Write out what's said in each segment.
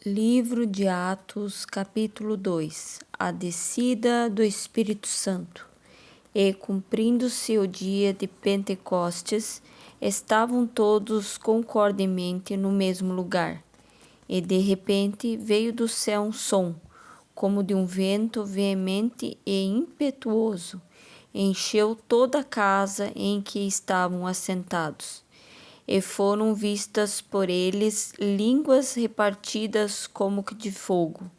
Livro de Atos, capítulo 2. A descida do Espírito Santo. E, cumprindo-se o dia de Pentecostes, estavam todos concordemente no mesmo lugar. E, de repente, veio do céu um som, como de um vento veemente e impetuoso, encheu toda a casa em que estavam assentados. E foram vistas por eles línguas repartidas como que de fogo,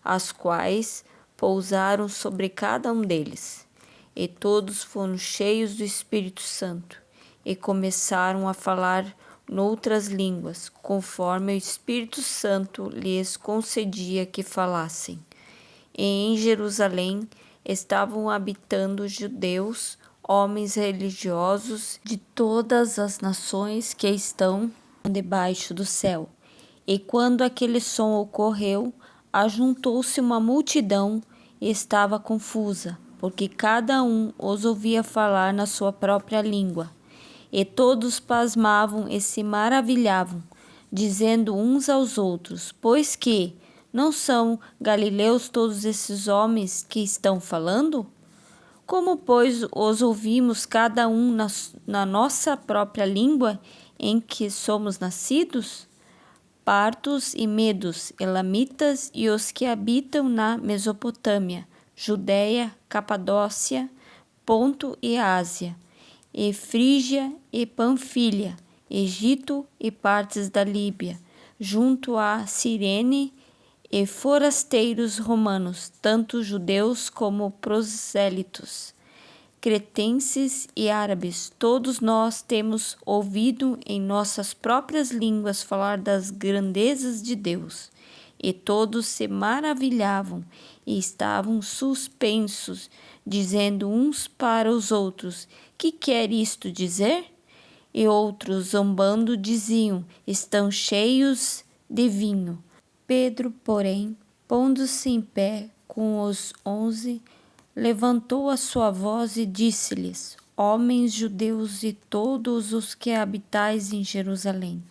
as quais pousaram sobre cada um deles. E todos foram cheios do Espírito Santo, e começaram a falar noutras línguas, conforme o Espírito Santo lhes concedia que falassem. E em Jerusalém estavam habitando judeus, homens religiosos de todas as nações que estão debaixo do céu. E quando aquele som ocorreu, ajuntou-se uma multidão e estava confusa, porque cada um os ouvia falar na sua própria língua. E todos pasmavam e se maravilhavam, dizendo uns aos outros: pois que não são galileus todos esses homens que estão falando? Como, pois, os ouvimos cada um na nossa própria língua em que somos nascidos? Partos e medos, elamitas e os que habitam na Mesopotâmia, Judéia, Capadócia, Ponto e Ásia, e Frígia e Panfilha, Egito e partes da Líbia, junto a Cirene, e forasteiros romanos, tanto judeus como prosélitos, cretenses e árabes, todos nós temos ouvido em nossas próprias línguas falar das grandezas de Deus. E todos se maravilhavam e estavam suspensos, dizendo uns para os outros: que quer isto dizer? E outros, zombando, diziam: estão cheios de vinho. Pedro, porém, pondo-se em pé com os 11, levantou a sua voz e disse-lhes: homens judeus e todos os que habitais em Jerusalém,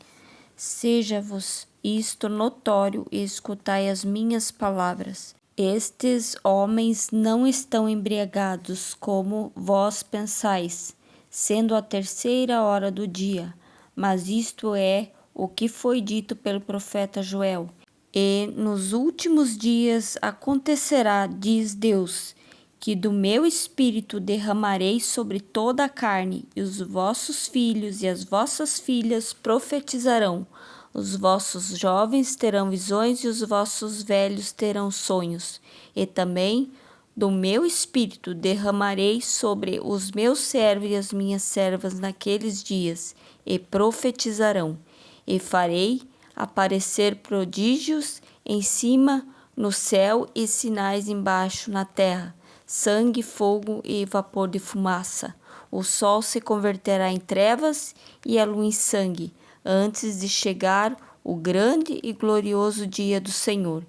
seja-vos isto notório e escutai as minhas palavras. Estes homens não estão embriagados, como vós pensais, sendo a 3ª hora do dia, mas isto é o que foi dito pelo profeta Joel. E nos últimos dias acontecerá, diz Deus, que do meu espírito derramarei sobre toda a carne, e os vossos filhos e as vossas filhas profetizarão, os vossos jovens terão visões e os vossos velhos terão sonhos. E também do meu espírito derramarei sobre os meus servos e as minhas servas naqueles dias, e profetizarão, e farei aparecer prodígios em cima no céu e sinais embaixo na terra, sangue, fogo e vapor de fumaça. O sol se converterá em trevas e a lua em sangue, antes de chegar o grande e glorioso dia do Senhor.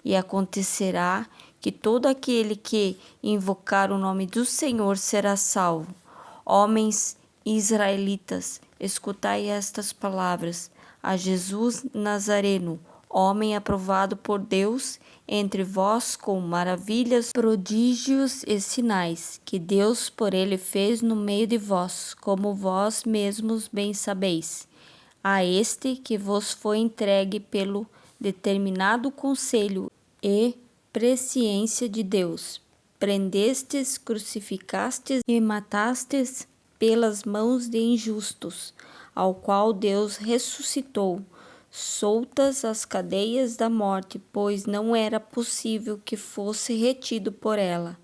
E acontecerá que todo aquele que invocar o nome do Senhor será salvo. Homens israelitas, escutai estas palavras: a Jesus Nazareno, homem aprovado por Deus entre vós com maravilhas, prodígios e sinais, que Deus por ele fez no meio de vós, como vós mesmos bem sabeis. A este que vos foi entregue pelo determinado conselho e presciência de Deus, prendestes, crucificastes e matastes pelas mãos de injustos, ao qual Deus ressuscitou, soltas as cadeias da morte, pois não era possível que fosse retido por ela.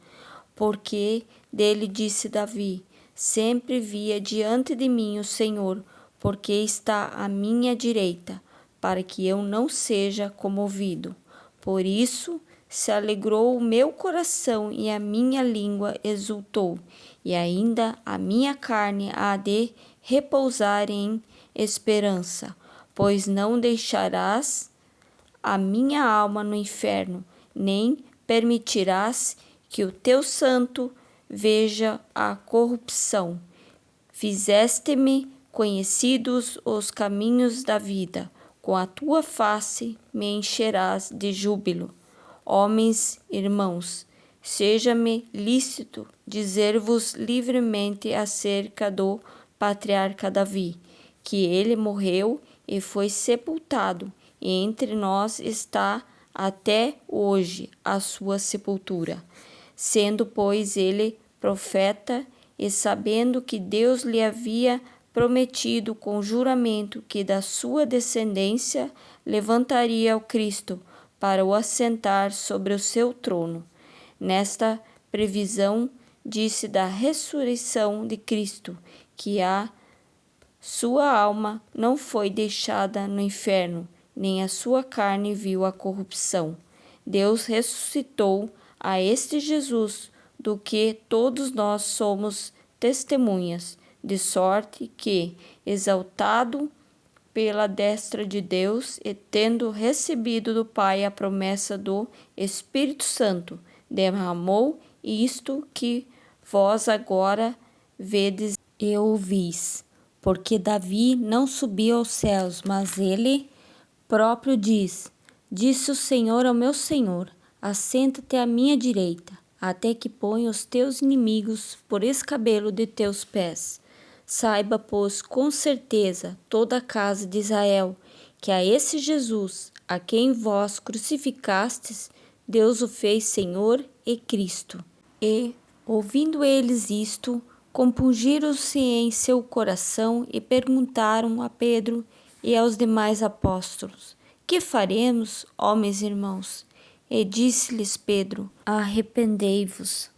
Porque dele disse Davi: sempre via diante de mim o Senhor, porque está à minha direita, para que eu não seja comovido. Por isso se alegrou o meu coração e a minha língua exultou, e ainda a minha carne há de repousar em esperança, pois não deixarás a minha alma no inferno, nem permitirás que o teu santo veja a corrupção. Fizeste-me conhecidos os caminhos da vida, com a tua face me encherás de júbilo. Homens, irmãos, seja-me lícito dizer-vos livremente acerca do patriarca Davi, que ele morreu e foi sepultado, e entre nós está até hoje a sua sepultura. Sendo, pois, ele profeta, e sabendo que Deus lhe havia prometido com juramento que da sua descendência levantaria o Cristo para o assentar sobre o seu trono. Nesta previsão, disse da ressurreição de Cristo, que a sua alma não foi deixada no inferno, nem a sua carne viu a corrupção. Deus ressuscitou a este Jesus, do que todos nós somos testemunhas, de sorte que, exaltado pela destra de Deus e tendo recebido do Pai a promessa do Espírito Santo, derramou isto que vós agora vedes e ouvis. Porque Davi não subiu aos céus, mas ele próprio diz: Disse o Senhor ao meu Senhor, assenta-te à minha direita, até que ponha os teus inimigos por escabelo de teus pés. Saiba, pois, com certeza toda a casa de Israel, que a esse Jesus, a quem vós crucificastes, Deus o fez Senhor e Cristo. E, ouvindo eles isto, compungiram-se em seu coração e perguntaram a Pedro e aos demais apóstolos: Que faremos, homens irmãos? E disse-lhes Pedro: Arrependei-vos,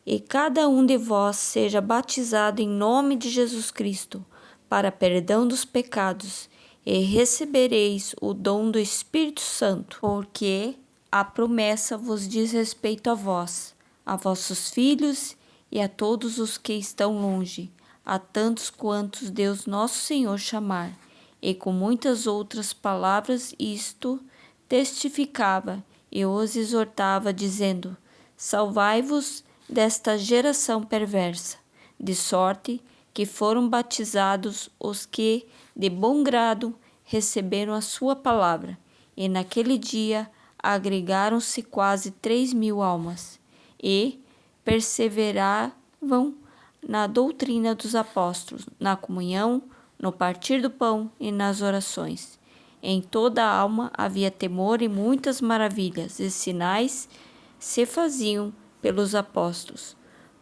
e cada um de vós seja batizado em nome de Jesus Cristo, para perdão dos pecados, e recebereis o dom do Espírito Santo, porque a promessa vos diz respeito a vós, a vossos filhos e a todos os que estão longe, a tantos quantos Deus nosso Senhor chamar. E com muitas outras palavras isto testificava e os exortava, dizendo: Salvai-vos desta geração perversa. De sorte que foram batizados os que, de bom grado, receberam a sua palavra, e naquele dia agregaram-se quase 3.000 almas, e perseveravam na doutrina dos apóstolos, na comunhão, no partir do pão e nas orações. Em toda a alma havia temor, e muitas maravilhas e sinais se faziam pelos apóstolos.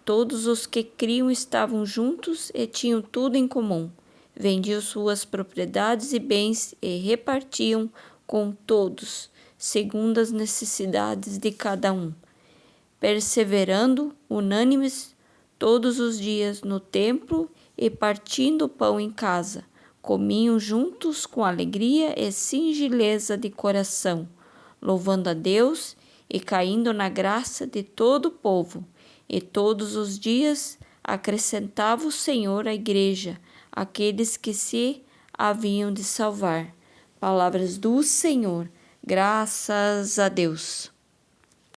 Todos os que criam estavam juntos e tinham tudo em comum. Vendiam suas propriedades e bens e repartiam com todos, segundo as necessidades de cada um. Perseverando unânimes todos os dias no templo e partindo o pão em casa, comiam juntos com alegria e singeleza de coração, louvando a Deus e caindo na graça de todo o povo. E todos os dias acrescentava o Senhor à igreja aqueles que se haviam de salvar. Palavras do Senhor. Graças a Deus.